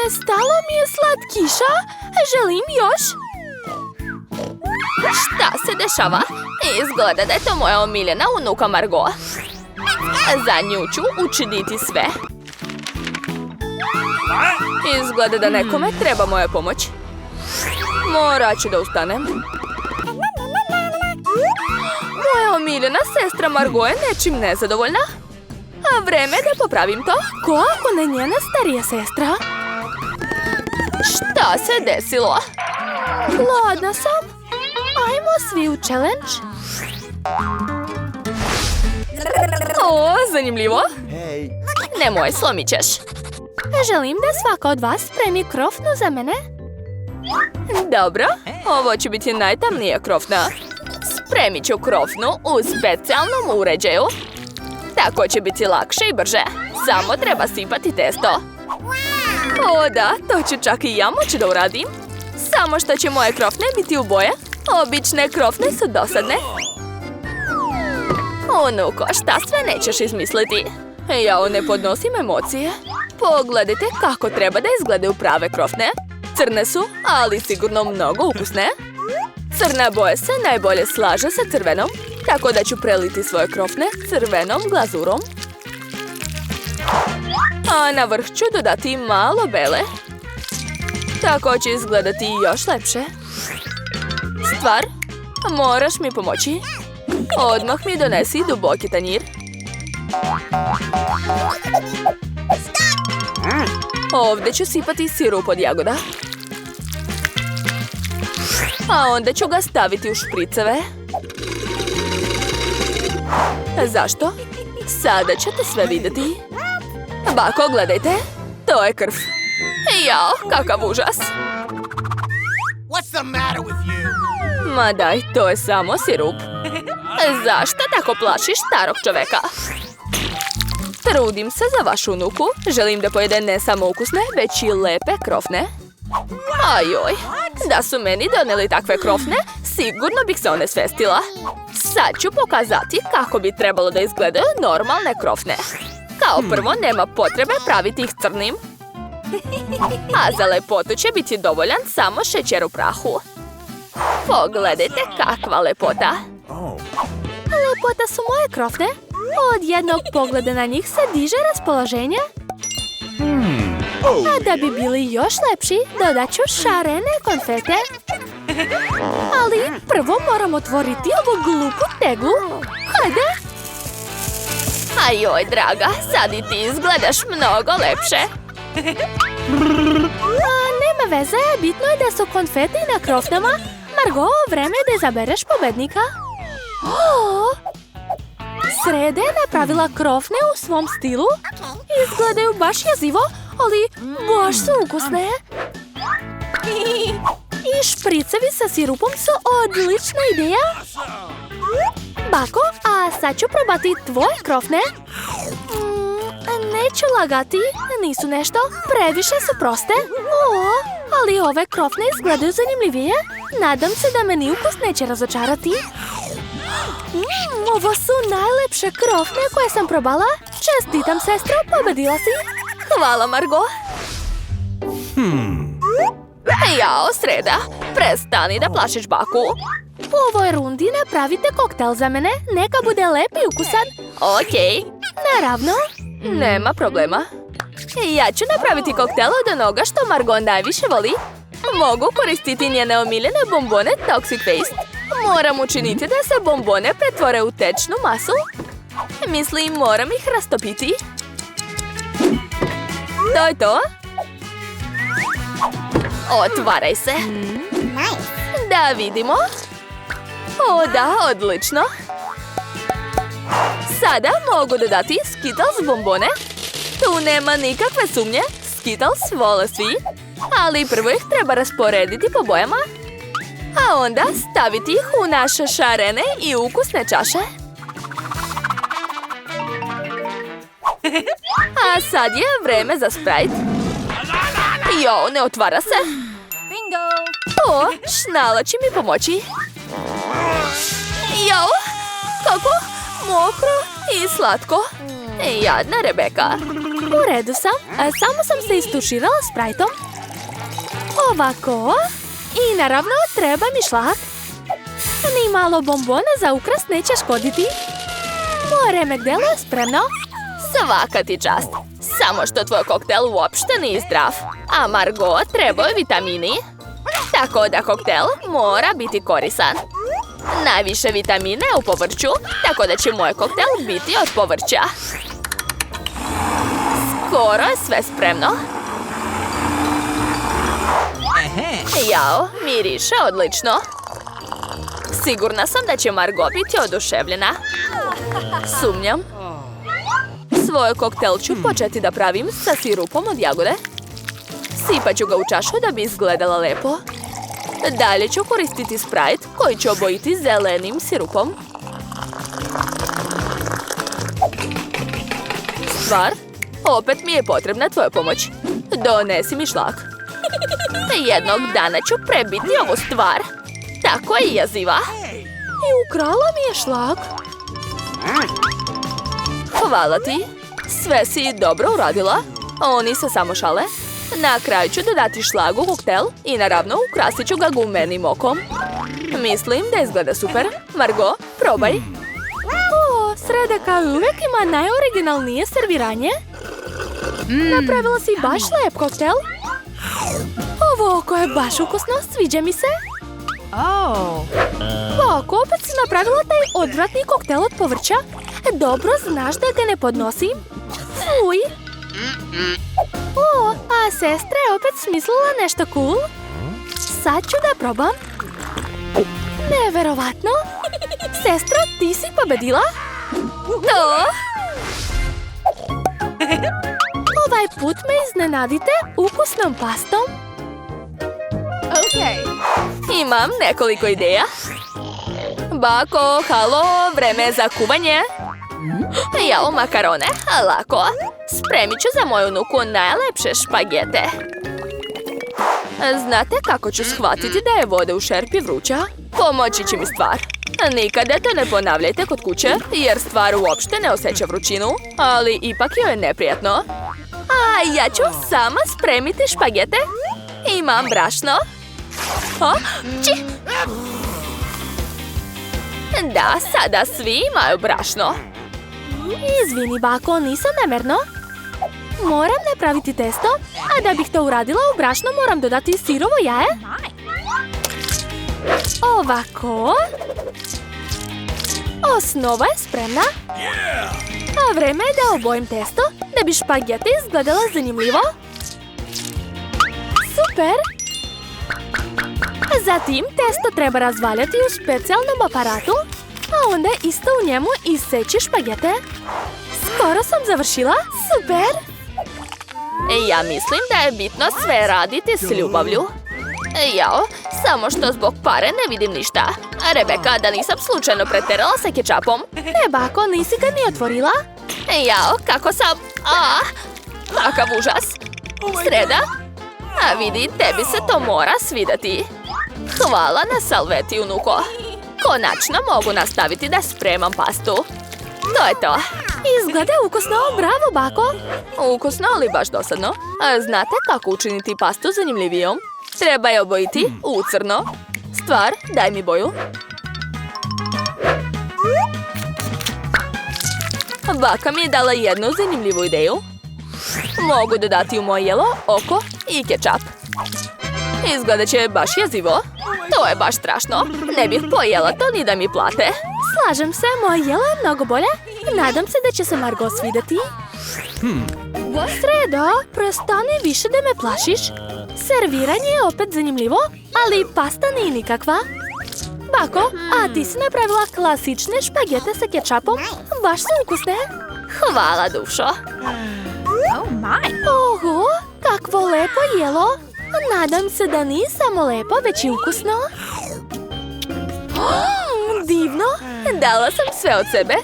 Nestalo mi je slatkiša. Želim još. Šta se dešava? Izgleda da je to moja omiljena unuka Margot. Za nju ću učiniti sve. Izgleda da nekome treba moja pomoć. Morat ću da ustanem. Moja omiljena sestra Margot je nečim nezadovoljna. A vreme da popravim to. Ko ako ne njena starija sestra? Šta se desilo? Gladna sam. Ajmo svi u challenge. O, zanimljivo. Nemoj, slomit ćeš. Želim da svaka od vas spremi krofnu za mene. Dobro, ovo će biti najtamnija krofna. Spremit ću krofnu u specijalnom uređaju. Tako će biti lakše i brže. Samo treba sipati testo. O da, to ću čak i ja moći da uradim. Samo što će moje krofne biti u boje. Obične krofne su dosadne. Unuko, šta sve nećeš izmisliti? Ja ne podnosim emocije. Pogledajte kako treba da izgledaju prave krofne. Crne su, ali sigurno mnogo ukusne. Crna boja se najbolje slaže sa crvenom, tako da ću preliti svoje krofne crvenom glazurom. A na vrh ću dodati malo bele. Tako će izgledati još lepše. Stvar, moraš mi pomoći. Odmah mi donesi duboki tanjir. Ovdje ću sipati sirup od jagoda. A onda ću ga staviti u špriceve. Zašto? Sada ćete sve vidjeti. Bako, gledajte. To je krv. Jao, kakav užas. Ma daj, to je samo sirup. Zašto tako plašiš starog čoveka? Trudim se za vašu unuku. Želim da pojede ne samo ukusne, već i lepe krofne. Ajoj, da su meni doneli takve krofne, sigurno bih se onesvestila. Sad ću pokazati kako bi trebalo da izgledaju normalne krofne. Kao prvo, nema potrebe praviti ih crnim. A za lepotu će biti dovoljan samo šećer u prahu. Pogledajte kakva lepota. Lepota su moje krofne. Od jednog pogleda na njih se diže raspoloženje. A da bi bili još lepši, dodat ću šarene konfete. Ali prvo moram otvoriti ovu glupu teglu. Hajde! Ajoj, draga, sad i ti izgledaš mnogo lepše. Nema veze, bitno je da su konfeti na krofnama. Margot, vreme je da izabereš pobednika. Sreda je napravila krofne u svom stilu. Izgledaju baš jezivo, ali baš su ukusne. I špricevi sa sirupom su odlična ideja. Bako, a sad ću probati tvoje krofne. Neću lagati, nisu nešto, previše su proste. Ali ove krofne izgledaju zanimljivije. Nadam se da me ni ukus neće razočarati. Ovo su najlepše krofne koje sam probala. Čestitam, sestro, pobedila si. Hvala, Margot. Jao, Sreda, prestani da plašiš baku. U ovoj rundi napravite koktel za mene, neka bude lep i ukusan. Okej. Naravno. Nema problema. Ja ću napraviti koktel od onoga što Margot najviše voli. Mogu koristiti njene omiljene bombone Toxic Waste. Moram učiniti da se bombone pretvore u tečnu masu. Mislim, moram ih rastopiti. To je to. Otvaraj se. Da vidimo. O da, odlično. Sada mogu dodati Skittles bombone. Tu nema nikakve sumnje. Skittles vole svi. Ali prvo ih treba rasporediti po bojama. A onda staviti ih u naše šarene i ukusne čaše. A sad je vreme za Sprite. Jo, ne otvara se. Bingo! O, šnala će mi pomoći. Jo, kako mokro i slatko. Jadna Rebeka. U redu sam. Samo sam se istuširala sprajtom. Ovako. I naravno treba mi šlag. Ni malo bombona za ukras neće škoditi. Moje remek-delo je spremno. Svaka ti čast. Samo što tvoj koktel uopšte nije zdrav. A Margot trebaju vitamini. Tako da koktel mora biti korisan. Najviše vitamine u povrću, tako da će moj koktel biti od povrća. Skoro je sve spremno. Jao, miriše odlično. Sigurna sam da će Margot biti oduševljena. Sumnjam. Svoj koktel ću početi da pravim sa sirupom od jagode. Sipat ću ga u čašu da bi izgledala lepo. Dalje ću koristiti Sprite koji ću obojiti zelenim sirupom. Stvar, opet mi je potrebna tvoja pomoć. Donesi mi šlag. Jednog dana ću prebiti ovu stvar. Tako je jeziva. I ukrala mi je šlag. Hvala ti. Sve si dobro uradila. Oni se samo šale. Na kraju ću dodati šlag u koktel i naravno ukrasit ću ga gumenim okom. Mislim da izgleda super. Margot, probaj. O, Sreda kao i uvijek ima najoriginalnije serviranje. Napravila si baš lep koktel. Ovo oko je baš ukusno, sviđa mi se. Bako, opet si napravila taj odvratni koktel od povrća. Dobro znaš da ga ne podnosim. Fuj. O, a sestra je opet smislila nešto cool. Sad ću da probam. Neverovatno. Sestra, ti si pobedila? To? Ovaj put me iznenadite ukusnom pastom. Imam nekoliko ideja. Bako, halo, vreme za kuvanje. Jao, makarone, lako. Spremit ću za moju unuku najlepše špagete. Znate kako ću shvatiti da je voda u šerpi vruća? Pomoći će mi stvar. Nikada to ne ponavljajte kod kuće, jer stvar uopšte ne osjeća vrućinu, ali ipak joj je neprijatno. A ja ću sama spremiti špagete. Imam brašno. Da, sada svi imaju brašno. Izvini, bako, nisam namjerno. Moram napraviti testo, a da bih to uradila u brašno moram dodati sirovo jaje. Ovako. Osnova je spremna. A vreme je da obojim testo, da bi špagete izgledala zanimljivo. Super! Zatim testo treba razvaljati u specijalnom aparatu, a onda isto u njemu iseći špagete. Skoro sam završila. Super! Ja mislim da je bitno sve raditi s ljubavlju. Jao, samo što zbog pare ne vidim ništa. Rebeka, da nisam slučajno pretjerala sa kečapom. Ne, bako, nisi ga ni otvorila. Jao, kako sam... Kakav užas. Sreda? A vidi, tebi se to mora svidjeti. Hvala na salveti, unuko. Konačno mogu nastaviti da spremam pastu. To je to. Izgleda ukusno, bravo, bako. Ukusno, ali baš dosadno. A znate kako učiniti pastu zanimljivijom? Treba je obojiti u crno. Stvar, daj mi boju. Baka mi je dala jednu zanimljivu ideju. Mogu dodati u moje jelo oko i kečap. Izgleda će baš jezivo. To je baš strašno. Ne bih pojela to ni da mi plate. Slažem se, moje jelo je mnogo bolje. Nadam se da će se Margot svidjeti. Sredo, prestani više da me plašiš. Serviranje je opet zanimljivo, ali pasta nije nikakva. Bako, a ti si napravila klasične špagete sa kečapom. Baš su ukusne. Hvala, dušo. Oho, kakvo lepo jelo. Nadam se da nije samo lepo, već i ukusno. Divno. Dala sam sve od sebe.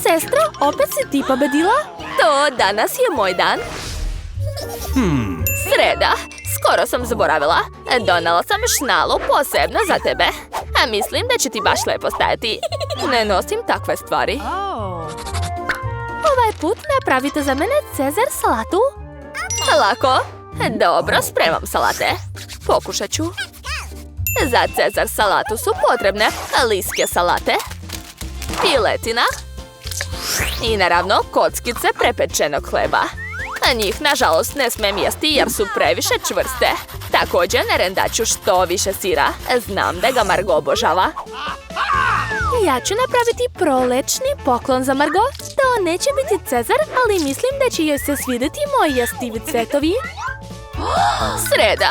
Sestro, opet si ti pobedila? To danas je moj dan. Sreda, skoro sam zaboravila. Donala sam šnalu posebno za tebe. A mislim da će ti baš lepo stajati. Ne nosim takve stvari. Ovaj Usput napravite za mene Cezar salatu. Lako. Dobro, spremam salate. Pokušat ću. Za Cezar salatu su potrebne liske salate, piletina i naravno kockice prepečenog hleba. A njih, nažalost, ne smijem jesti jer su previše čvrste. Također narendat ću što više sira. Znam da ga Margot obožava. Ja ću napraviti prolećni poklon za Margot. To neće biti Cezar, ali mislim da će joj se svidjeti moji jestivi cvetovi. Sreda,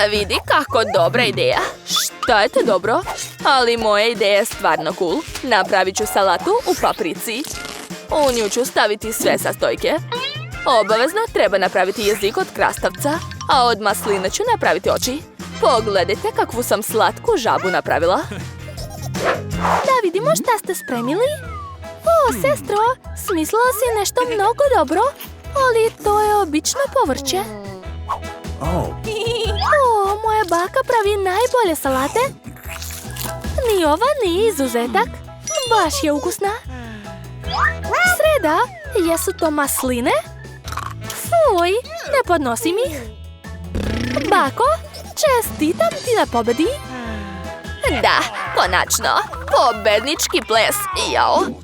vidi kako dobra ideja. Šta je to dobro? Ali moja ideja je stvarno cool. Napravit ću salatu u paprici. U nju ću staviti sve sastojke. Obavezno treba napraviti jezik od krastavca, a od masline ću napraviti oči. Pogledajte kakvu sam slatku žabu napravila. Da vidimo šta ste spremili. O, sestro, smislila si nešto mnogo dobro, ali to je obično povrće. O, moja baka pravi najbolje salate. Ni ova nije izuzetak. Baš je ukusna. Sreda, jesu to masline? Fuj, ne podnosim ih. Bako, čestitam ti na pobedi. Da, konačno. Pobednički ples. Jao.